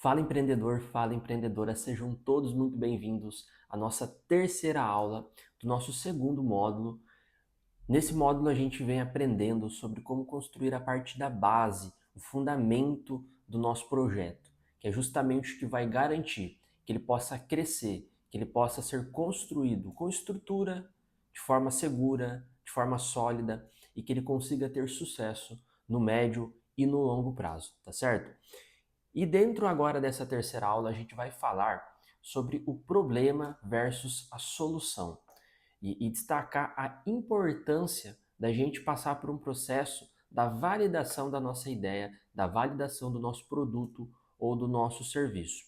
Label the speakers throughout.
Speaker 1: Fala empreendedor, fala empreendedora, sejam todos muito bem-vindos à nossa terceira aula do nosso segundo módulo. Nesse módulo a gente vem aprendendo sobre como construir a parte da base, o fundamento do nosso projeto, que é justamente o que vai garantir que ele possa crescer, que ele possa ser construído com estrutura, de forma segura, de forma sólida e que ele consiga ter sucesso no médio e no longo prazo, tá certo? E dentro agora dessa terceira aula, a gente vai falar sobre o problema versus a solução e destacar a importância da gente passar por um processo da validação da nossa ideia, da validação do nosso produto ou do nosso serviço.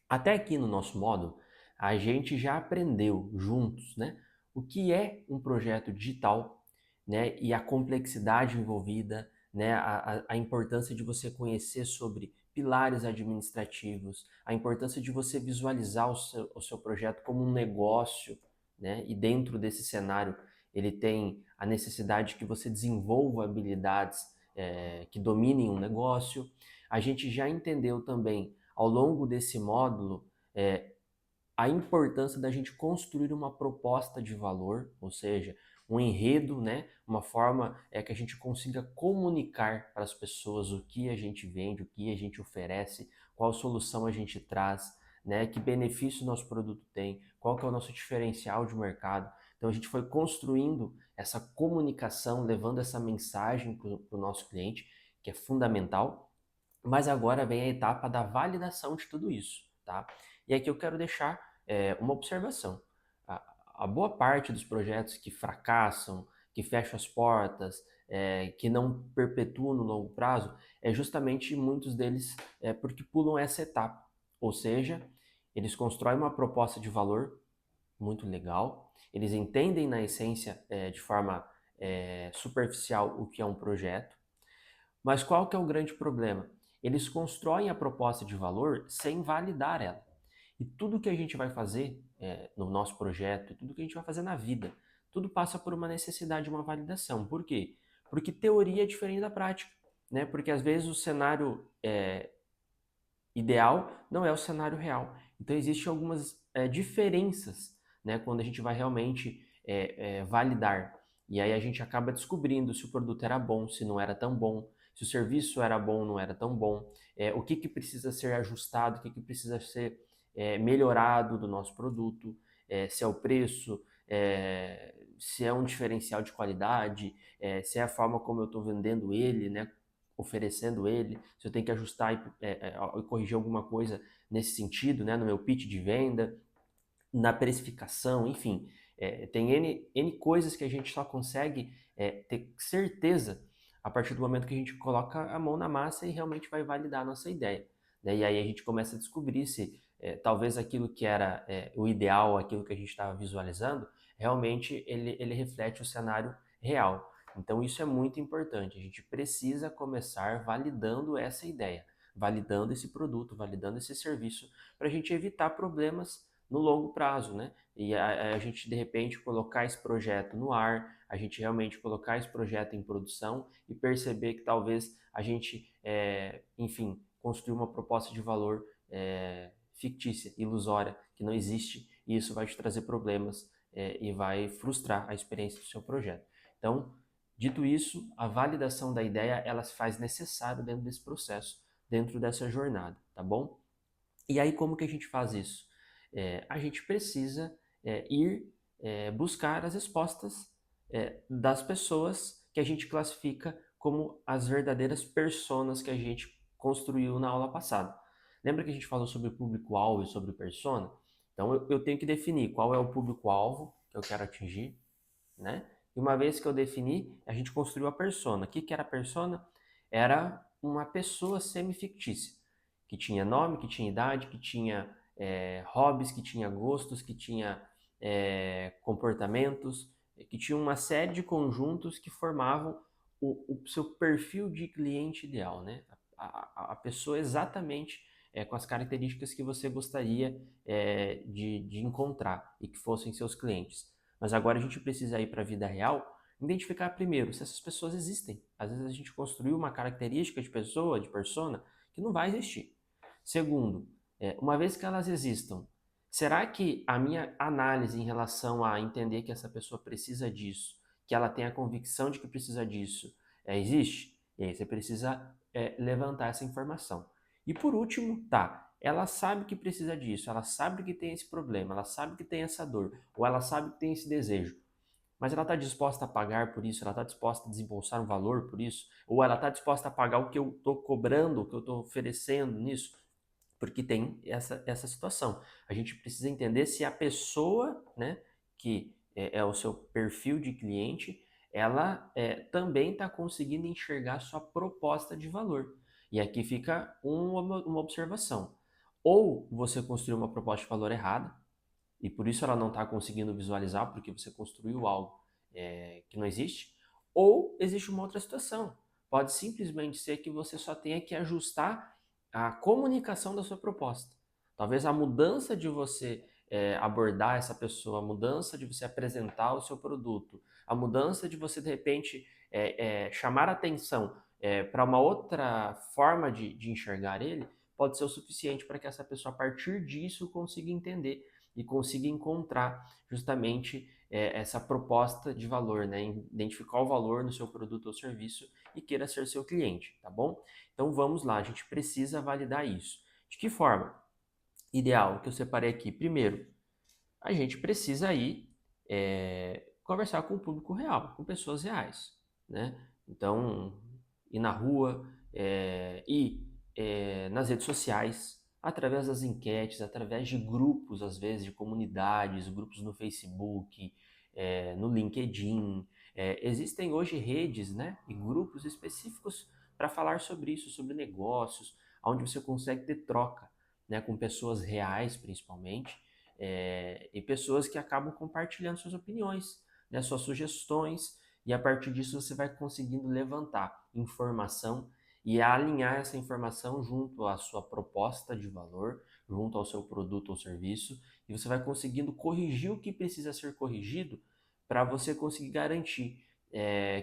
Speaker 1: Até aqui no nosso módulo, a gente já aprendeu juntos, né, o que é um projeto digital, né, e a complexidade envolvida, né, a importância de você conhecer sobre pilares administrativos, a importância de você visualizar o seu projeto como um negócio, né, e dentro desse cenário ele tem a necessidade que você desenvolva habilidades que dominem um negócio. A gente já entendeu também ao longo desse módulo é, a importância da gente construir uma proposta de valor, ou seja, um enredo, né? Uma forma que a gente consiga comunicar para as pessoas o que a gente vende, o que a gente oferece, qual solução a gente traz, né? Que benefício o nosso produto tem, qual que é o nosso diferencial de mercado. Então a gente foi construindo essa comunicação, levando essa mensagem para o nosso cliente, que é fundamental, mas agora vem a etapa da validação de tudo isso, tá? E aqui eu quero deixar uma observação. A boa parte dos projetos que fracassam, que fecham as portas, que não perpetuam no longo prazo, é justamente muitos deles porque pulam essa etapa. Ou seja, eles constroem uma proposta de valor muito legal, eles entendem na essência, de forma superficial, o que é um projeto, mas qual que é o grande problema? Eles constroem a proposta de valor sem validar ela. E tudo que a gente vai fazer no nosso projeto, tudo que a gente vai fazer na vida, tudo passa por uma necessidade de uma validação. Por quê? Porque teoria é diferente da prática, né? Porque às vezes o cenário ideal não é o cenário real. Então existem algumas diferenças, né? Quando a gente vai realmente validar. E aí a gente acaba descobrindo se o produto era bom, se não era tão bom, se o serviço era bom, não era tão bom, o que precisa ser ajustado, o que precisa ser melhorado do nosso produto, se é o preço, se é um diferencial de qualidade, se é a forma como eu estou vendendo ele, né, oferecendo ele, se eu tenho que ajustar e corrigir alguma coisa nesse sentido, né, no meu pitch de venda, na precificação, enfim, tem N coisas que a gente só consegue ter certeza a partir do momento que a gente coloca a mão na massa e realmente vai validar a nossa ideia, né? E aí a gente começa a descobrir se talvez aquilo que era o ideal, aquilo que a gente estava visualizando, realmente ele reflete o cenário real. Então isso é muito importante, a gente precisa começar validando essa ideia, validando esse produto, validando esse serviço, para a gente evitar problemas no longo prazo, né? E a gente, de repente, colocar esse projeto no ar, a gente realmente colocar esse projeto em produção e perceber que talvez a gente, enfim, construir uma proposta de valor fictícia, ilusória, que não existe, e isso vai te trazer problemas e vai frustrar a experiência do seu projeto. Então, dito isso, a validação da ideia, ela se faz necessário dentro desse processo, dentro dessa jornada, tá bom? E aí, como que a gente faz isso? A gente precisa ir buscar as respostas das pessoas que a gente classifica como as verdadeiras personas que a gente construiu na aula passada. Lembra que a gente falou sobre o público-alvo e sobre persona? Então, eu tenho que definir qual é o público-alvo que eu quero atingir, né? E uma vez que eu defini, a gente construiu a persona. O que era a persona? Era uma pessoa semi-fictícia, que tinha nome, que tinha idade, que tinha hobbies, que tinha gostos, que tinha comportamentos, que tinha uma série de conjuntos que formavam o seu perfil de cliente ideal, né? A pessoa exatamente com as características que você gostaria de encontrar e que fossem seus clientes. Mas agora a gente precisa ir para a vida real, identificar primeiro se essas pessoas existem. Às vezes a gente construiu uma característica de pessoa, de persona, que não vai existir. Segundo, uma vez que elas existam, será que a minha análise em relação a entender que essa pessoa precisa disso, que ela tem a convicção de que precisa disso, existe? E aí você precisa levantar essa informação. E por último, tá, ela sabe que precisa disso, ela sabe que tem esse problema, ela sabe que tem essa dor, ou ela sabe que tem esse desejo, mas ela está disposta a pagar por isso, ela está disposta a desembolsar um valor por isso, ou ela está disposta a pagar o que eu estou cobrando, o que eu estou oferecendo nisso? Porque tem essa situação. A gente precisa entender se a pessoa, né, que é o seu perfil de cliente, ela também está conseguindo enxergar a sua proposta de valor. E aqui fica uma observação. Ou você construiu uma proposta de valor errada, e por isso ela não está conseguindo visualizar, porque você construiu algo que não existe, ou existe uma outra situação. Pode simplesmente ser que você só tenha que ajustar a comunicação da sua proposta. Talvez a mudança de você abordar essa pessoa, a mudança de você apresentar o seu produto, a mudança de você, de repente, chamar atenção para uma outra forma de enxergar ele, pode ser o suficiente para que essa pessoa, a partir disso, consiga entender e consiga encontrar justamente essa proposta de valor, né? Identificar o valor no seu produto ou serviço e queira ser seu cliente, tá bom? Então vamos lá, a gente precisa validar isso. De que forma? Ideal, que eu separei aqui. Primeiro, a gente precisa ir conversar com o público real, com pessoas reais, né? Então, ir na rua, nas redes sociais, através das enquetes, através de grupos, às vezes, de comunidades, grupos no Facebook, no LinkedIn. Existem hoje redes, né, e grupos específicos para falar sobre isso, sobre negócios, onde você consegue ter troca, né, com pessoas reais, principalmente, e pessoas que acabam compartilhando suas opiniões, né, suas sugestões, e a partir disso você vai conseguindo levantar informação e alinhar essa informação junto à sua proposta de valor, junto ao seu produto ou serviço, e você vai conseguindo corrigir o que precisa ser corrigido para você conseguir garantir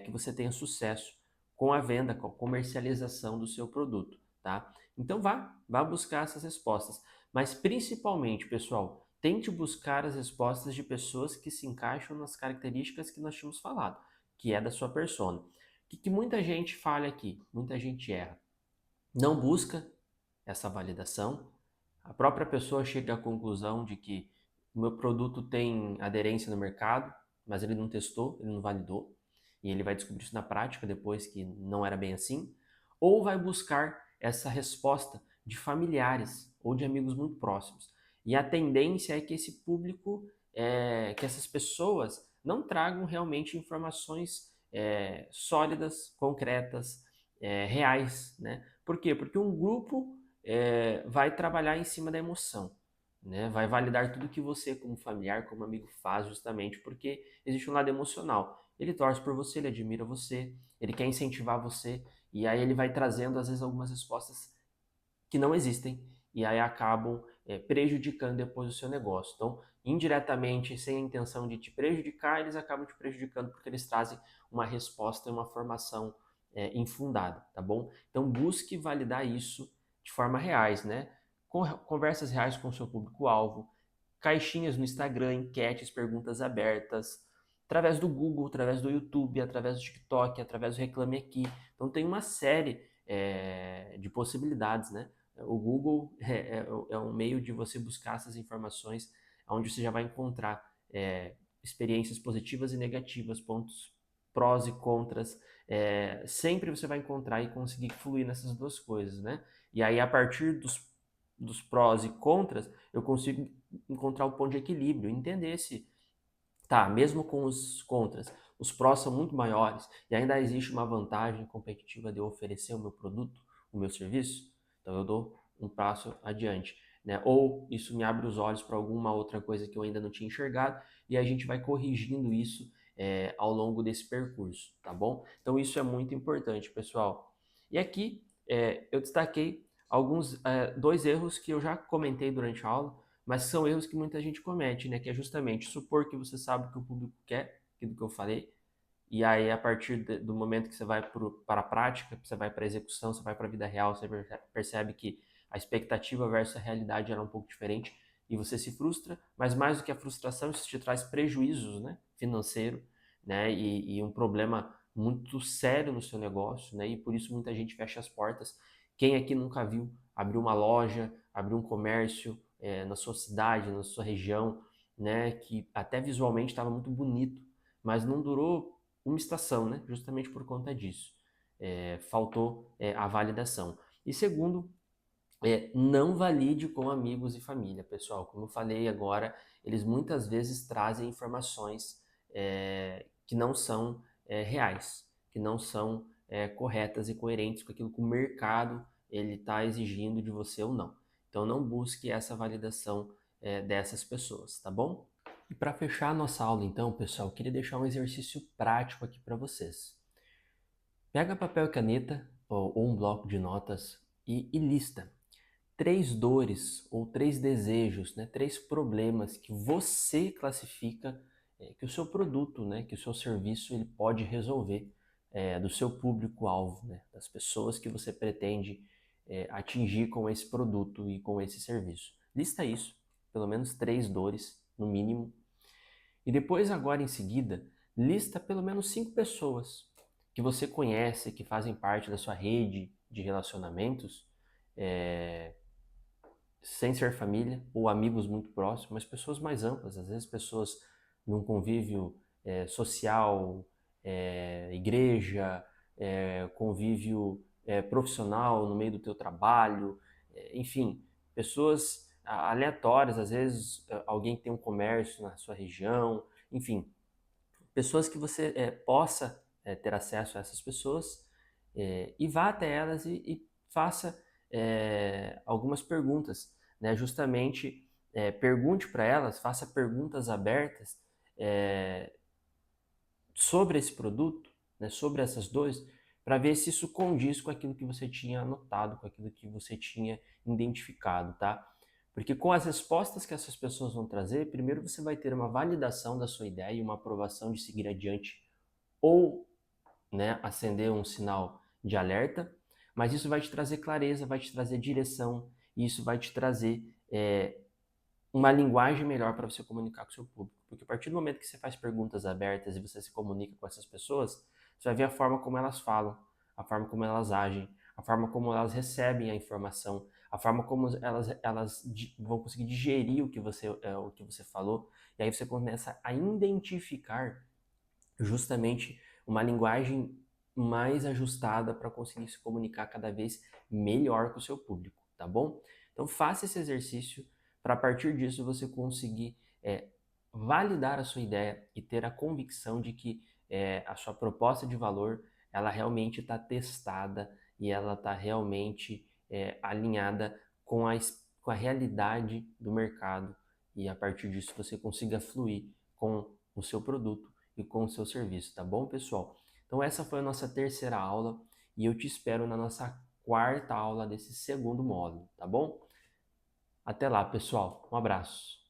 Speaker 1: que você tenha sucesso com a venda, com a comercialização do seu produto, tá? Então vá buscar essas respostas, mas principalmente, pessoal, tente buscar as respostas de pessoas que se encaixam nas características que nós tínhamos falado, que é da sua persona. O que muita gente falha aqui? Muita gente erra. Não busca essa validação. A própria pessoa chega à conclusão de que o meu produto tem aderência no mercado, mas ele não testou, ele não validou. E ele vai descobrir isso na prática depois que não era bem assim. Ou vai buscar essa resposta de familiares ou de amigos muito próximos. E a tendência é que esse público, que essas pessoas não tragam realmente informações sólidas, concretas, reais, né? Por quê? Porque um grupo vai trabalhar em cima da emoção, né? Vai validar tudo que você, como familiar, como amigo, faz, justamente porque existe um lado emocional. Ele torce por você, ele admira você, ele quer incentivar você, e aí ele vai trazendo, às vezes, algumas respostas que não existem, e aí acabam prejudicando depois o seu negócio. Então, indiretamente, sem a intenção de te prejudicar, eles acabam te prejudicando porque eles trazem uma resposta e uma formação infundada, tá bom? Então, busque validar isso de forma reais, né? Conversas reais com o seu público-alvo, caixinhas no Instagram, enquetes, perguntas abertas, através do Google, através do YouTube, através do TikTok, através do Reclame Aqui. Então, tem uma série de possibilidades, né? O Google é um meio de você buscar essas informações, onde você já vai encontrar experiências positivas e negativas, pontos prós e contras. Sempre você vai encontrar e conseguir fluir nessas duas coisas, né? E aí, a partir dos prós e contras, eu consigo encontrar o ponto de equilíbrio, entender se, tá, mesmo com os contras, os prós são muito maiores e ainda existe uma vantagem competitiva de eu oferecer o meu produto, o meu serviço, então eu dou um passo adiante, né? Ou isso me abre os olhos para alguma outra coisa que eu ainda não tinha enxergado e a gente vai corrigindo isso ao longo desse percurso, tá bom? Então isso é muito importante, pessoal. E aqui eu destaquei dois erros que eu já comentei durante a aula, mas são erros que muita gente comete, né? Que é justamente supor que você sabe o que o público quer, aquilo que eu falei, e aí a partir do momento que você vai para a prática, você vai para a execução, você vai para a vida real, você percebe que a expectativa versus a realidade era um pouco diferente e você se frustra, mas mais do que a frustração, isso te traz prejuízos, né, financeiro, né, e um problema muito sério no seu negócio, né, e por isso muita gente fecha as portas. Quem aqui nunca viu abrir uma loja, abrir um comércio na sua cidade, na sua região, né, que até visualmente estava muito bonito, mas não durou uma estação, né, justamente por conta disso. Faltou a validação. E segundo, não valide com amigos e família, pessoal. Como eu falei agora, eles muitas vezes trazem informações que não são reais, que não são corretas e coerentes com aquilo que o mercado ele está exigindo de você ou não. Então não busque essa validação dessas pessoas, tá bom? E para fechar a nossa aula, então, pessoal, eu queria deixar um exercício prático aqui para vocês. Pega papel e caneta ou um bloco de notas e lista 3 dores ou 3 desejos, né, 3 problemas que você classifica que o seu produto, né, que o seu serviço ele pode resolver do seu público-alvo, né, das pessoas que você pretende atingir com esse produto e com esse serviço. Lista isso, pelo menos 3 dores, no mínimo. E depois, agora em seguida, lista pelo menos 5 pessoas que você conhece, que fazem parte da sua rede de relacionamentos, sem ser família ou amigos muito próximos, mas pessoas mais amplas, às vezes pessoas num convívio social, igreja, convívio profissional no meio do teu trabalho, enfim, pessoas aleatórias, às vezes alguém tem um comércio na sua região, enfim, pessoas que você possa ter acesso a essas pessoas e vá até elas e faça algumas perguntas, né? Justamente pergunte para elas, faça perguntas abertas sobre esse produto, né? Sobre essas dores, para ver se isso condiz com aquilo que você tinha anotado, com aquilo que você tinha identificado, tá? Porque com as respostas que essas pessoas vão trazer, primeiro você vai ter uma validação da sua ideia e uma aprovação de seguir adiante ou, né, acender um sinal de alerta, mas isso vai te trazer clareza, vai te trazer direção, e isso vai te trazer uma linguagem melhor para você comunicar com o seu público. Porque a partir do momento que você faz perguntas abertas e você se comunica com essas pessoas, você vai ver a forma como elas falam, a forma como elas agem, a forma como elas recebem a informação, a forma como elas vão conseguir digerir o que você falou, e aí você começa a identificar justamente uma linguagem mais ajustada para conseguir se comunicar cada vez melhor com o seu público, tá bom? Então faça esse exercício para a partir disso você conseguir validar a sua ideia e ter a convicção de que a sua proposta de valor ela realmente está testada e ela está realmente alinhada com a realidade do mercado e a partir disso você consiga fluir com o seu produto e com o seu serviço, tá bom, pessoal? Então essa foi a nossa terceira aula e eu te espero na nossa quarta aula desse segundo módulo, tá bom? Até lá, pessoal. Um abraço.